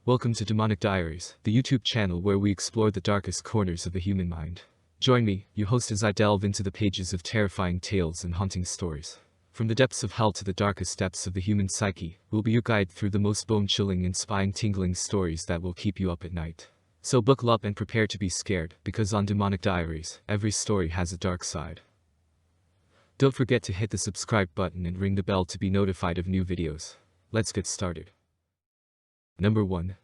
Welcome to Demonic Diaries, the YouTube channel where we explore the darkest corners of the human mind. Join me, your host, as I delve into the pages of terrifying tales and haunting stories. From the depths of hell to the darkest depths of the human psyche, we'll be your guide through the most bone-chilling and spine-tingling stories that will keep you up at night. So buckle up and prepare to be scared, because on Demonic Diaries, every story has a dark side. Don't forget to hit the subscribe button and ring the bell to be notified of new videos. Let's get started. Number 1.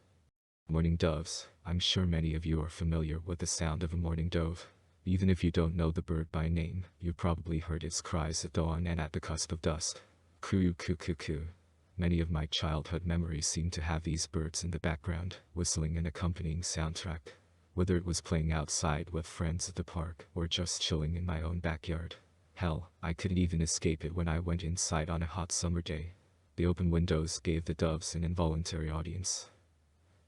Mourning doves. I'm sure many of you are familiar with the sound of a mourning dove. Even if you don't know the bird by name, you've probably heard its cries at dawn and at the cusp of dusk. Coo coo coo coo. Many of my childhood memories seem to have these birds in the background, whistling an accompanying soundtrack. Whether it was playing outside with friends at the park, or just chilling in my own backyard. Hell, I couldn't even escape it when I went inside on a hot summer day. The open windows gave the doves an involuntary audience.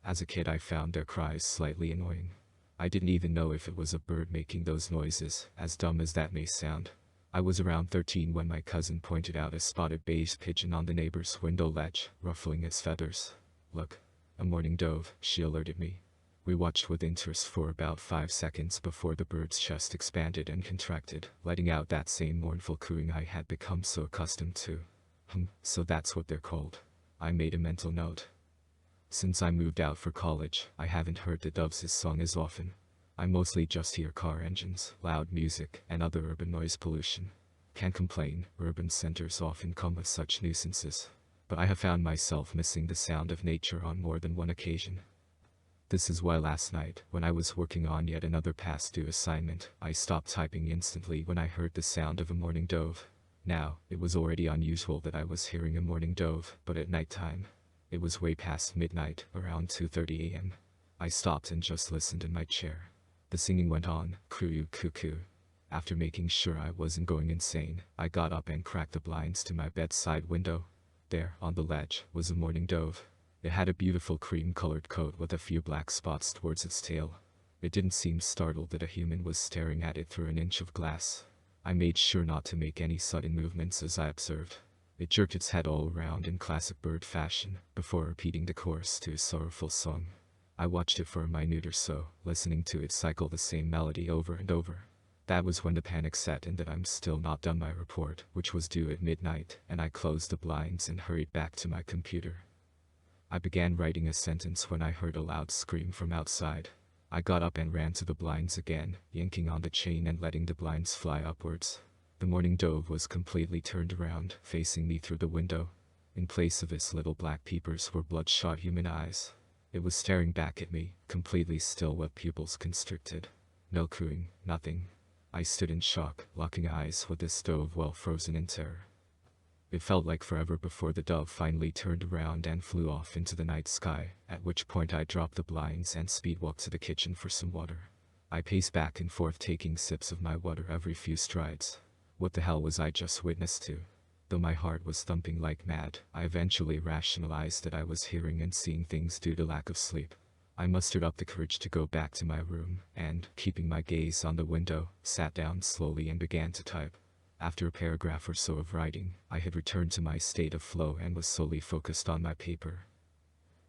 As a kid, I found their cries slightly annoying. I didn't even know if it was a bird making those noises, as dumb as that may sound. I was around 13 when my cousin pointed out a spotted beige pigeon on the neighbor's window ledge, ruffling its feathers. "Look, a mourning dove," she alerted me. We watched with interest for about 5 seconds before the bird's chest expanded and contracted, letting out that same mournful cooing I had become so accustomed to. So that's what they're called. I made a mental note. Since I moved out for college, I haven't heard the doves' song as often. I mostly just hear car engines, loud music, and other urban noise pollution. Can't complain, urban centers often come with such nuisances. But I have found myself missing the sound of nature on more than one occasion. This is why last night, when I was working on yet another past due assignment, I stopped typing instantly when I heard the sound of a mourning dove. Now, it was already unusual that I was hearing a mourning dove, but at nighttime. It was way past midnight, around 2:30 a.m. I stopped and just listened in my chair. The singing went on, coo coo coo. After making sure I wasn't going insane, I got up and cracked the blinds to my bedside window. There, on the ledge, was a mourning dove. It had a beautiful cream-colored coat with a few black spots towards its tail. It didn't seem startled that a human was staring at it through an inch of glass. I made sure not to make any sudden movements as I observed. It jerked its head all around in classic bird fashion, before repeating the chorus to a sorrowful song. I watched it for a minute or so, listening to it cycle the same melody over and over. That was when the panic set in that I'm still not done my report, which was due at midnight, and I closed the blinds and hurried back to my computer. I began writing a sentence when I heard a loud scream from outside. I got up and ran to the blinds again, yanking on the chain and letting the blinds fly upwards. The mourning dove was completely turned around, facing me through the window. In place of its little black peepers were bloodshot human eyes. It was staring back at me, completely still with pupils constricted. No cooing, nothing. I stood in shock, locking eyes with this dove well frozen in terror. It felt like forever before the dove finally turned around and flew off into the night sky, at which point I dropped the blinds and speed-walked to the kitchen for some water. I paced back and forth, taking sips of my water every few strides. What the hell was I just witness to? Though my heart was thumping like mad, I eventually rationalized that I was hearing and seeing things due to lack of sleep. I mustered up the courage to go back to my room, and, keeping my gaze on the window, sat down slowly and began to type. After a paragraph or so of writing, I had returned to my state of flow and was solely focused on my paper.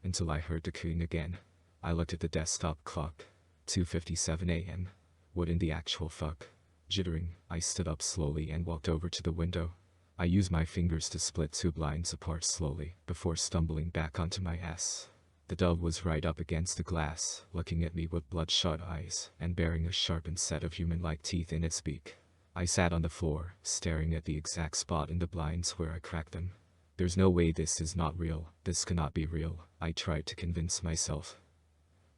Until I heard the cooing again. I looked at the desktop clock. 2:57 a.m. What in the actual fuck? Jittering, I stood up slowly and walked over to the window. I used my fingers to split 2 blinds apart slowly, before stumbling back onto my ass. The dove was right up against the glass, looking at me with bloodshot eyes, and bearing a sharpened set of human-like teeth in its beak. I sat on the floor, staring at the exact spot in the blinds where I cracked them. There's no way this is not real, this cannot be real, I tried to convince myself.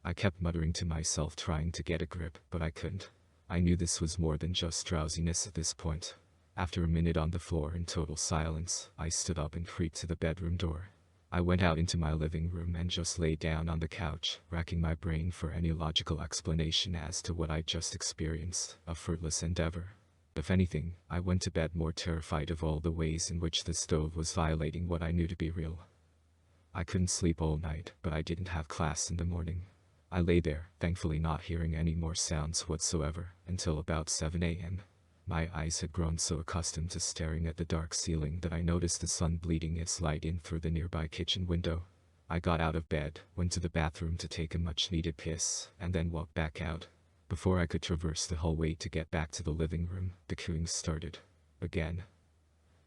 I kept muttering to myself, trying to get a grip, but I couldn't. I knew this was more than just drowsiness at this point. After a minute on the floor in total silence, I stood up and creaked to the bedroom door. I went out into my living room and just lay down on the couch, racking my brain for any logical explanation as to what I just experienced, a fruitless endeavor. If anything, I went to bed more terrified of all the ways in which the stove was violating what I knew to be real. I couldn't sleep all night, but I didn't have class in the morning. I lay there, thankfully not hearing any more sounds whatsoever, until about 7 a.m. My eyes had grown so accustomed to staring at the dark ceiling that I noticed the sun bleeding its light in through the nearby kitchen window. I got out of bed, went to the bathroom to take a much-needed piss, and then walked back out. Before I could traverse the hallway to get back to the living room, the cooing started. Again.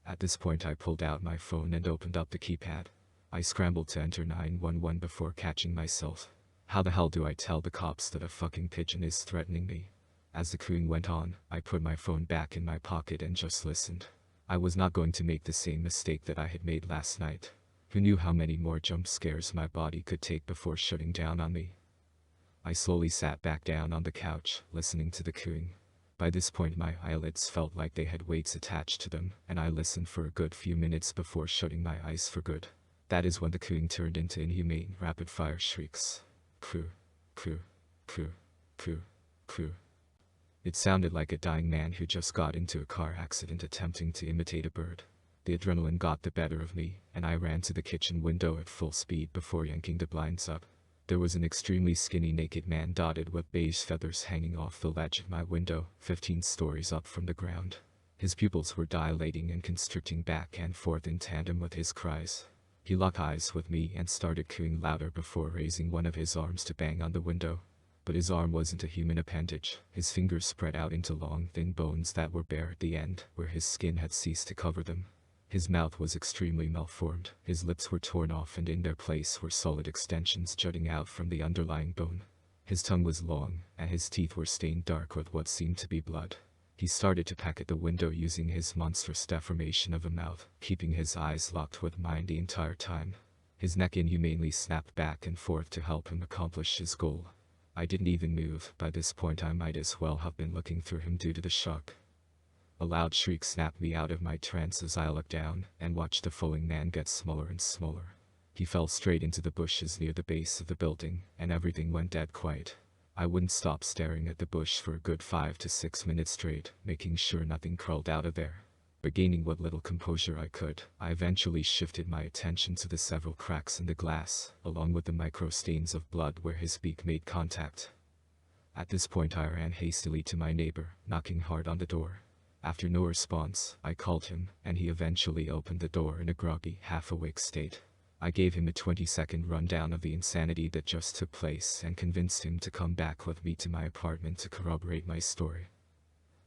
At this point I pulled out my phone and opened up the keypad. I scrambled to enter 911 before catching myself. How the hell do I tell the cops that a fucking pigeon is threatening me? As the cooing went on, I put my phone back in my pocket and just listened. I was not going to make the same mistake that I had made last night. Who knew how many more jump scares my body could take before shutting down on me? I slowly sat back down on the couch, listening to the cooing. By this point my eyelids felt like they had weights attached to them, and I listened for a good few minutes before shutting my eyes for good. That is when the cooing turned into inhumane, rapid-fire shrieks. Coo, coo, coo, coo, coo. It sounded like a dying man who just got into a car accident attempting to imitate a bird. The adrenaline got the better of me, and I ran to the kitchen window at full speed before yanking the blinds up. There was an extremely skinny naked man dotted with beige feathers hanging off the ledge of my window, 15 stories up from the ground. His pupils were dilating and constricting back and forth in tandem with his cries. He locked eyes with me and started cooing louder before raising one of his arms to bang on the window. But his arm wasn't a human appendage. His fingers spread out into long, thin bones that were bare at the end, where his skin had ceased to cover them. His mouth was extremely malformed. His lips were torn off and in their place were solid extensions jutting out from the underlying bone. His tongue was long, and his teeth were stained dark with what seemed to be blood. He started to peck at the window using his monstrous deformation of a mouth, keeping his eyes locked with mine the entire time. His neck inhumanely snapped back and forth to help him accomplish his goal. I didn't even move. By this point I might as well have been looking through him due to the shock. A loud shriek snapped me out of my trance as I looked down and watched the falling man get smaller and smaller. He fell straight into the bushes near the base of the building, and everything went dead quiet. I wouldn't stop staring at the bush for a good 5 to 6 minutes straight, making sure nothing crawled out of there. But gaining what little composure I could, I eventually shifted my attention to the several cracks in the glass, along with the micro stains of blood where his beak made contact. At this point I ran hastily to my neighbor, knocking hard on the door. After no response, I called him, and he eventually opened the door in a groggy, half-awake state. I gave him a 20-second rundown of the insanity that just took place and convinced him to come back with me to my apartment to corroborate my story.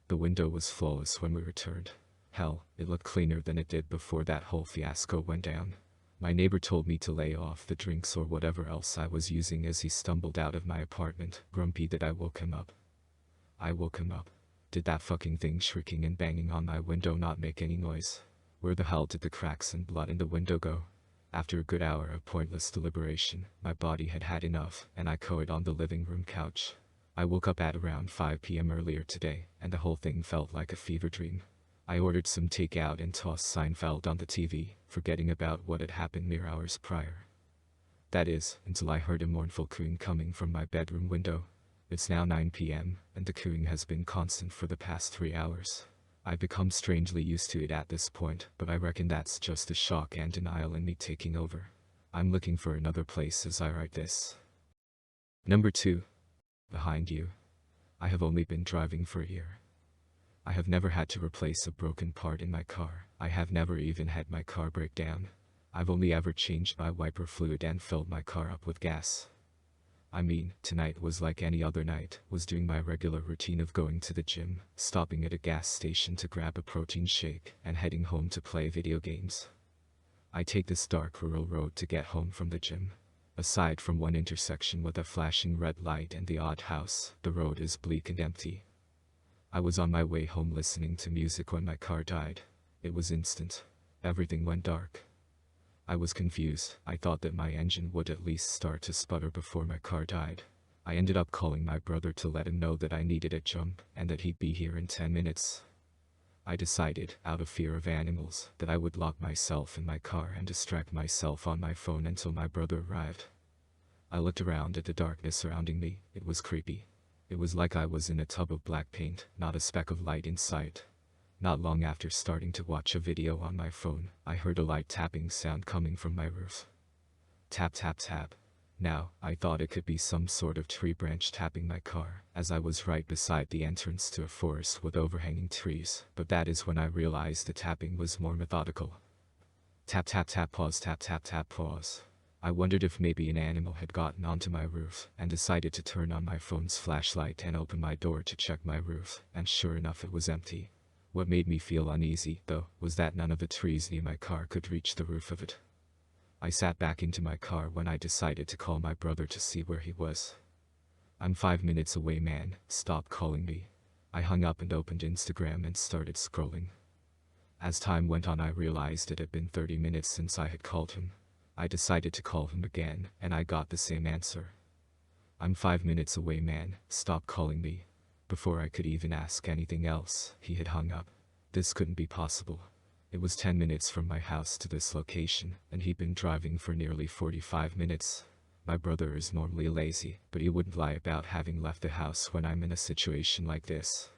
The window was flawless when we returned. Hell, it looked cleaner than it did before that whole fiasco went down. My neighbor told me to lay off the drinks or whatever else I was using as he stumbled out of my apartment, grumpy that I woke him up. I woke him up. Did that fucking thing shrieking and banging on my window not make any noise? Where the hell did the cracks and blood in the window go? After a good hour of pointless deliberation, my body had had enough, and I cowered on the living room couch. I woke up at around 5 p.m. earlier today, and the whole thing felt like a fever dream. I ordered some takeout and tossed Seinfeld on the TV, forgetting about what had happened mere hours prior. That is, until I heard a mournful cooing coming from my bedroom window. It's now 9 p.m., and the cooing has been constant for the past 3 hours. I've become strangely used to it at this point, but I reckon that's just the shock and denial in me taking over. I'm looking for another place as I write this. Number 2. Behind you. I have only been driving for a year. I have never had to replace a broken part in my car. I have never even had my car break down. I've only ever changed my wiper fluid and filled my car up with gas. I mean, tonight was like any other night, was doing my regular routine of going to the gym, stopping at a gas station to grab a protein shake, and heading home to play video games. I take this dark rural road to get home from the gym. Aside from one intersection with a flashing red light and the odd house, the road is bleak and empty. I was on my way home listening to music when my car died. It was instant. Everything went dark. I was confused. I thought that my engine would at least start to sputter before my car died. I ended up calling my brother to let him know that I needed a jump and that he'd be here in 10 minutes. I decided, out of fear of animals, that I would lock myself in my car and distract myself on my phone until my brother arrived. I looked around at the darkness surrounding me. It was creepy. It was like I was in a tub of black paint, not a speck of light in sight. Not long after starting to watch a video on my phone, I heard a light tapping sound coming from my roof. Tap tap tap. Now, I thought it could be some sort of tree branch tapping my car, as I was right beside the entrance to a forest with overhanging trees, but that is when I realized the tapping was more methodical. Tap tap tap pause tap tap tap pause. I wondered if maybe an animal had gotten onto my roof and decided to turn on my phone's flashlight and open my door to check my roof, and sure enough it was empty. What made me feel uneasy, though, was that none of the trees near my car could reach the roof of it. I sat back into my car when I decided to call my brother to see where he was. "I'm 5 minutes away, man. Stop calling me." I hung up and opened Instagram and started scrolling. As time went on, I realized it had been 30 minutes since I had called him. I decided to call him again, and I got the same answer. "I'm 5 minutes away, man. Stop calling me." Before I could even ask anything else, he had hung up. This couldn't be possible. It was 10 minutes from my house to this location, and he'd been driving for nearly 45 minutes. My brother is normally lazy, but he wouldn't lie about having left the house when I'm in a situation like this.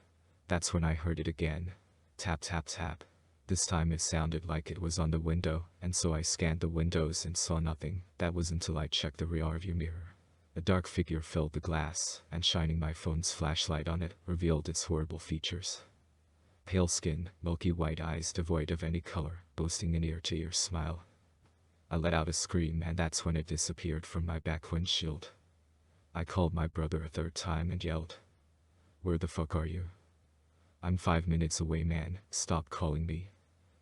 That's when I heard it again. Tap, tap, tap. This time it sounded like it was on the window, and so I scanned the windows and saw nothing. That was until I checked the rearview mirror. A dark figure filled the glass, and shining my phone's flashlight on it revealed its horrible features. Pale skin, milky white eyes devoid of any color, boasting an ear-to-ear smile. I let out a scream, and that's when it disappeared from my back windshield. I called my brother a third time and yelled, "Where the fuck are you?" "I'm 5 minutes away, man. Stop calling me."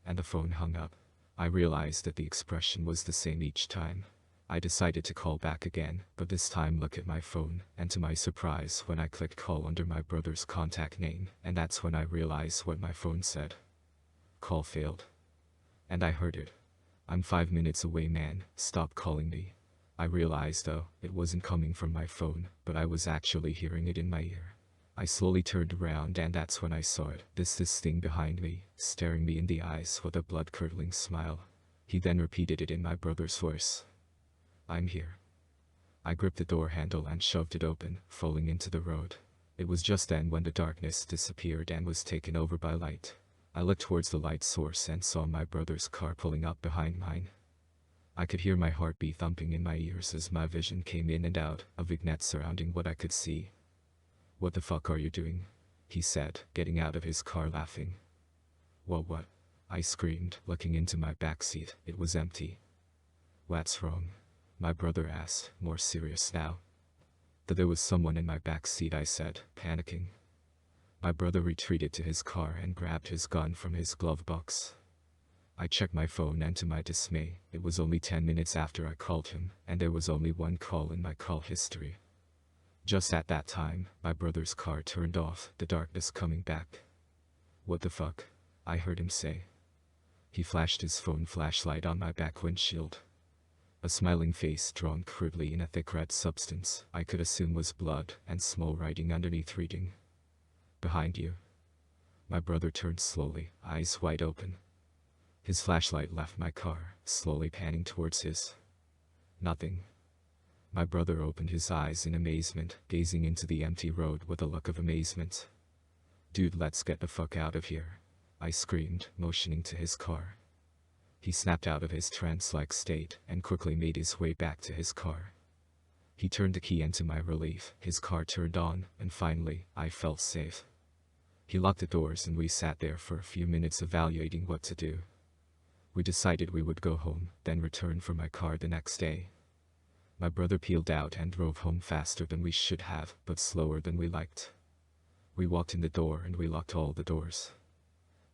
And the phone hung up. I realized that the expression was the same each time. I decided to call back again, but this time look at my phone, and to my surprise when I clicked call under my brother's contact name, and that's when I realized what my phone said. Call failed. And I heard it. "I'm 5 minutes away, man. Stop calling me." I realized, though, it wasn't coming from my phone, but I was actually hearing it in my ear. I slowly turned around, and that's when I saw it. This thing behind me, staring me in the eyes with a blood-curdling smile. He then repeated it in my brother's voice. "I'm here." I gripped the door handle and shoved it open, falling into the road. It was just then when the darkness disappeared and was taken over by light. I looked towards the light source and saw my brother's car pulling up behind mine. I could hear my heartbeat thumping in my ears as my vision came in and out, a vignette surrounding what I could see. "What the fuck are you doing?" he said, getting out of his car laughing. What? I screamed, looking into my backseat. It was empty. "What's wrong?" my brother asked, more serious now. "That there was someone in my backseat," I said, panicking. My brother retreated to his car and grabbed his gun from his glove box. I checked my phone, and to my dismay, it was only 10 minutes after I called him, and there was only one call in my call history. Just at that time, my brother's car turned off, the darkness coming back. "What the fuck?" I heard him say. He flashed his phone flashlight on my back windshield. A smiling face drawn crudely in a thick red substance I could assume was blood, and small writing underneath reading, "Behind you." My brother turned slowly, eyes wide open. His flashlight left my car, slowly panning towards his. Nothing. My brother opened his eyes in amazement, gazing into the empty road with a look of amazement. "Dude, let's get the fuck out of here," I screamed, motioning to his car. He snapped out of his trance-like state and quickly made his way back to his car. He turned the key, and to my relief, his car turned on, and finally, I felt safe. He locked the doors, and we sat there for a few minutes evaluating what to do. We decided we would go home, then return for my car the next day. My brother peeled out and drove home faster than we should have, but slower than we liked. We walked in the door and we locked all the doors.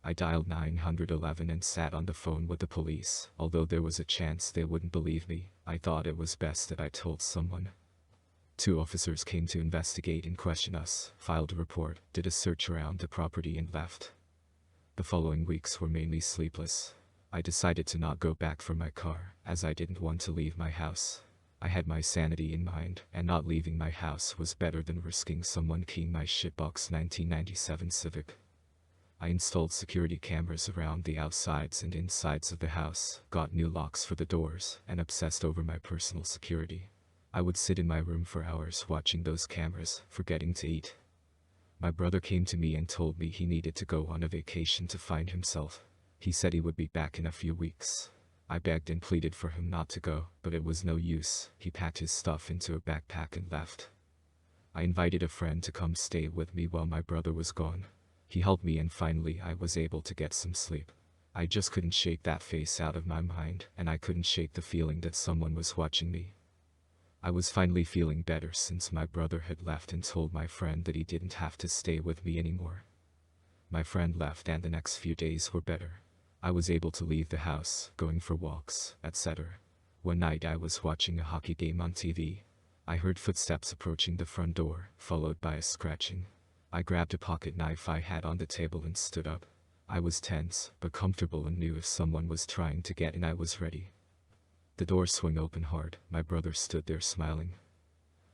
I dialed 911 and sat on the phone with the police. Although there was a chance they wouldn't believe me, I thought it was best that I told someone. 2 officers came to investigate and question us, filed a report, did a search around the property, and left. The following weeks were mainly sleepless. I decided to not go back for my car, as I didn't want to leave my house. I had my sanity in mind, and not leaving my house was better than risking someone keying my shitbox 1997 Civic. I installed security cameras around the outsides and insides of the house, got new locks for the doors, and obsessed over my personal security. I would sit in my room for hours watching those cameras, forgetting to eat. My brother came to me and told me he needed to go on a vacation to find himself. He said he would be back in a few weeks. I begged and pleaded for him not to go, but it was no use. He packed his stuff into a backpack and left. I invited a friend to come stay with me while my brother was gone. He helped me, and finally I was able to get some sleep. I just couldn't shake that face out of my mind, and I couldn't shake the feeling that someone was watching me. I was finally feeling better since my brother had left and told my friend that he didn't have to stay with me anymore. My friend left and the next few days were better. I was able to leave the house, going for walks, etc. One night I was watching a hockey game on TV. I heard footsteps approaching the front door, followed by a scratching. I grabbed a pocket knife I had on the table and stood up. I was tense, but comfortable and knew if someone was trying to get in I was ready. The door swung open hard. My brother stood there smiling.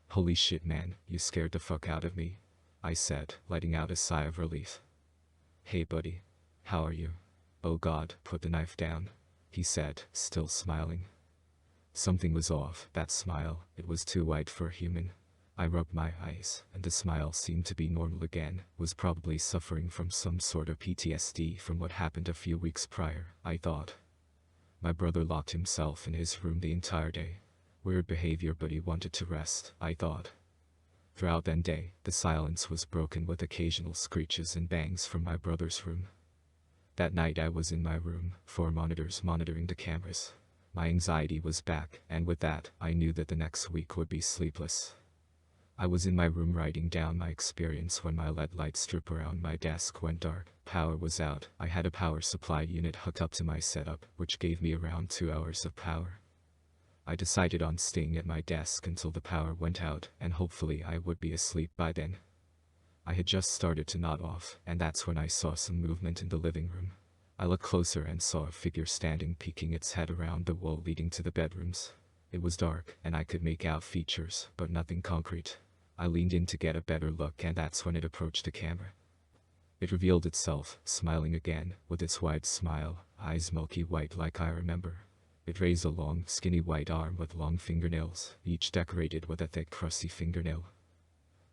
"Holy shit, man, you scared the fuck out of me," I said, letting out a sigh of relief. "Hey buddy, how are you?" "Oh god, put the knife down," he said, still smiling. Something was off, that smile, it was too white for a human. I rubbed my eyes, and the smile seemed to be normal again, was probably suffering from some sort of PTSD from what happened a few weeks prior, I thought. My brother locked himself in his room the entire day. Weird behavior, but he wanted to rest, I thought. Throughout that day, the silence was broken with occasional screeches and bangs from my brother's room. That night I was in my room, 4 monitors monitoring the cameras. My anxiety was back, and with that, I knew that the next week would be sleepless. I was in my room writing down my experience when my LED light strip around my desk went dark. Power was out. I had a power supply unit hooked up to my setup, which gave me around 2 hours of power. I decided on staying at my desk until the power went out, and hopefully I would be asleep by then. I had just started to nod off, and that's when I saw some movement in the living room. I looked closer and saw a figure standing, peeking its head around the wall leading to the bedrooms. It was dark, and I could make out features, but nothing concrete. I leaned in to get a better look, and that's when it approached the camera. It revealed itself, smiling again, with its wide smile, eyes milky white like I remember. It raised a long, skinny white arm with long fingernails, each decorated with a thick, crusty fingernail.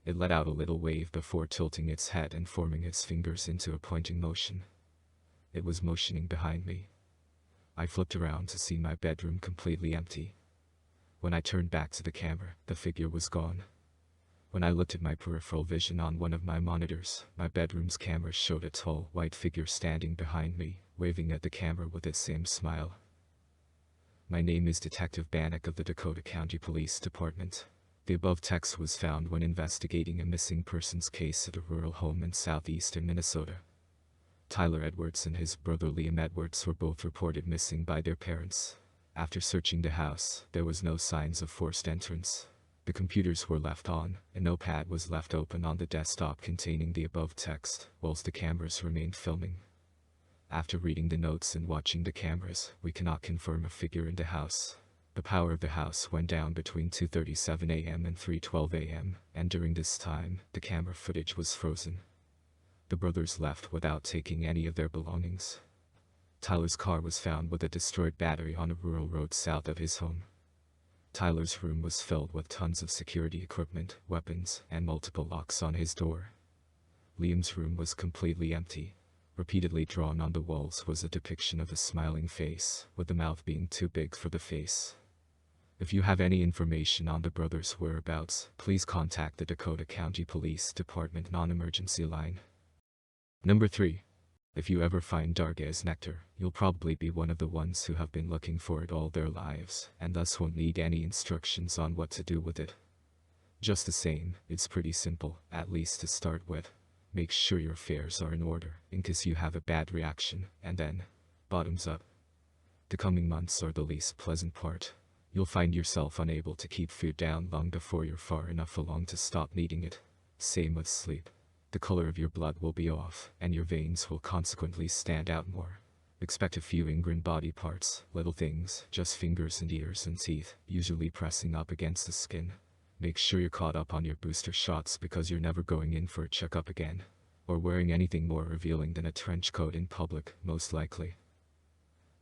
It let out a little wave before tilting its head and forming its fingers into a pointing motion. It was motioning behind me. I flipped around to see my bedroom completely empty. When I turned back to the camera, the figure was gone. When I looked at my peripheral vision on one of my monitors, my bedroom's camera showed a tall, white figure standing behind me, waving at the camera with its same smile. My name is Detective Bannock of the Dakota County Police Department. The above text was found when investigating a missing persons case at a rural home in southeastern Minnesota. Tyler Edwards and his brother Liam Edwards were both reported missing by their parents. After searching the house, there was no signs of forced entrance. The computers were left on, a notepad was left open on the desktop containing the above text, whilst the cameras remained filming. After reading the notes and watching the cameras, we cannot confirm a figure in the house. The power of the house went down between 2:37 a.m. and 3:12 a.m., and during this time, the camera footage was frozen. The brothers left without taking any of their belongings. Tyler's car was found with a destroyed battery on a rural road south of his home. Tyler's room was filled with tons of security equipment, weapons, and multiple locks on his door. Liam's room was completely empty. Repeatedly drawn on the walls was a depiction of a smiling face, with the mouth being too big for the face. If you have any information on the brothers' whereabouts, please contact the Dakota County Police Department non-emergency line. Number 3. If you ever find Dargez nectar, you'll probably be one of the ones who have been looking for it all their lives, and thus won't need any instructions on what to do with it. Just the same, it's pretty simple, at least to start with. Make sure your affairs are in order, in case you have a bad reaction, and then, bottoms up. The coming months are the least pleasant part. You'll find yourself unable to keep food down long before you're far enough along to stop needing it. Same with sleep. The color of your blood will be off, and your veins will consequently stand out more. Expect a few ingrained body parts, little things, just fingers and ears and teeth, usually pressing up against the skin. Make sure you're caught up on your booster shots because you're never going in for a checkup again. Or wearing anything more revealing than a trench coat in public, most likely.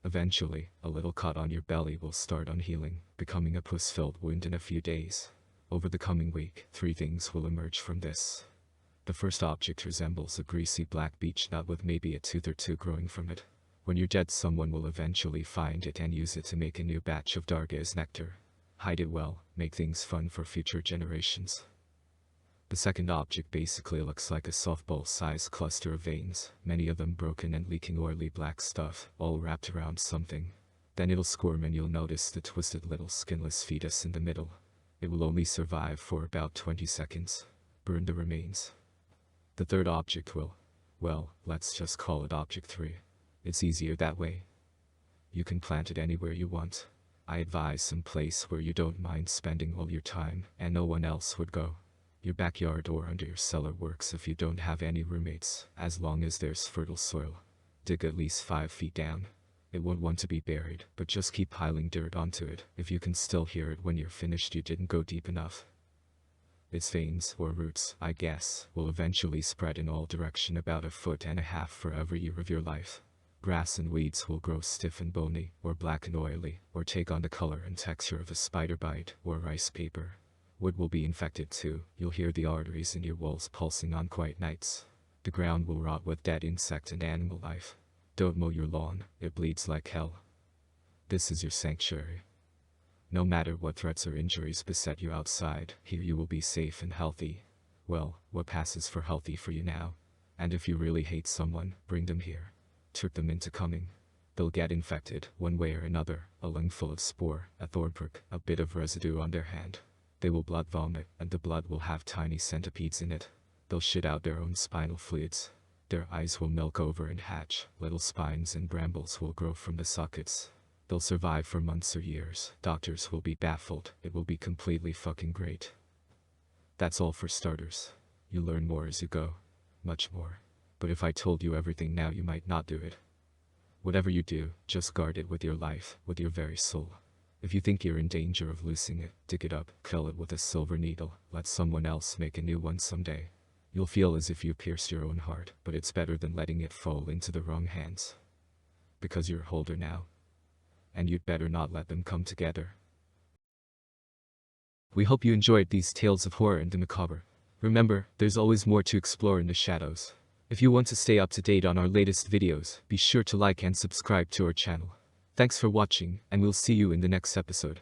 Eventually, a little cut on your belly will start unhealing, becoming a pus-filled wound in a few days. Over the coming week, 3 things will emerge from this. The first object resembles a greasy black beech nut with maybe a tooth or 2 growing from it. When you're dead, someone will eventually find it and use it to make a new batch of Dargez nectar. Hide it well, make things fun for future generations. The second object basically looks like a softball-sized cluster of veins, many of them broken and leaking oily black stuff, all wrapped around something. Then it'll squirm and you'll notice the twisted little skinless fetus in the middle. It will only survive for about 20 seconds. Burn the remains. The third object will, well, let's just call it Object 3. It's easier that way. You can plant it anywhere you want. I advise some place where you don't mind spending all your time and no one else would go. Your backyard or under your cellar works if you don't have any roommates, as long as there's fertile soil. Dig at least 5 feet down. It won't want to be buried, but just keep piling dirt onto it. If you can still hear it when you're finished, you didn't go deep enough. Its veins, or roots, I guess, will eventually spread in all direction about 1.5 feet for every year of your life. Grass and weeds will grow stiff and bony, or black and oily, or take on the color and texture of a spider bite, or rice paper. Wood will be infected too. You'll hear the arteries in your walls pulsing on quiet nights. The ground will rot with dead insect and animal life. Don't mow your lawn, it bleeds like hell. This is your sanctuary. No matter what threats or injuries beset you outside, here you will be safe and healthy. Well, what passes for healthy for you now? And if you really hate someone, bring them here. Trick them into coming. They'll get infected, one way or another, a lung full of spore, a thorn prick, a bit of residue on their hand. They will blood vomit, and the blood will have tiny centipedes in it. They'll shit out their own spinal fluids. Their eyes will milk over and hatch, little spines and brambles will grow from the sockets. They'll survive for months or years. Doctors will be baffled. It will be completely fucking great. That's all for starters. You learn more as you go. Much more. But if I told you everything now, you might not do it. Whatever you do, just guard it with your life, with your very soul. If you think you're in danger of losing it, dig it up, kill it with a silver needle, let someone else make a new one someday. You'll feel as if you pierced your own heart, but it's better than letting it fall into the wrong hands. Because you're older now. And you'd better not let them come together. We hope you enjoyed these tales of horror and the macabre. Remember, there's always more to explore in the shadows. If you want to stay up to date on our latest videos, be sure to like and subscribe to our channel. Thanks for watching, and we'll see you in the next episode.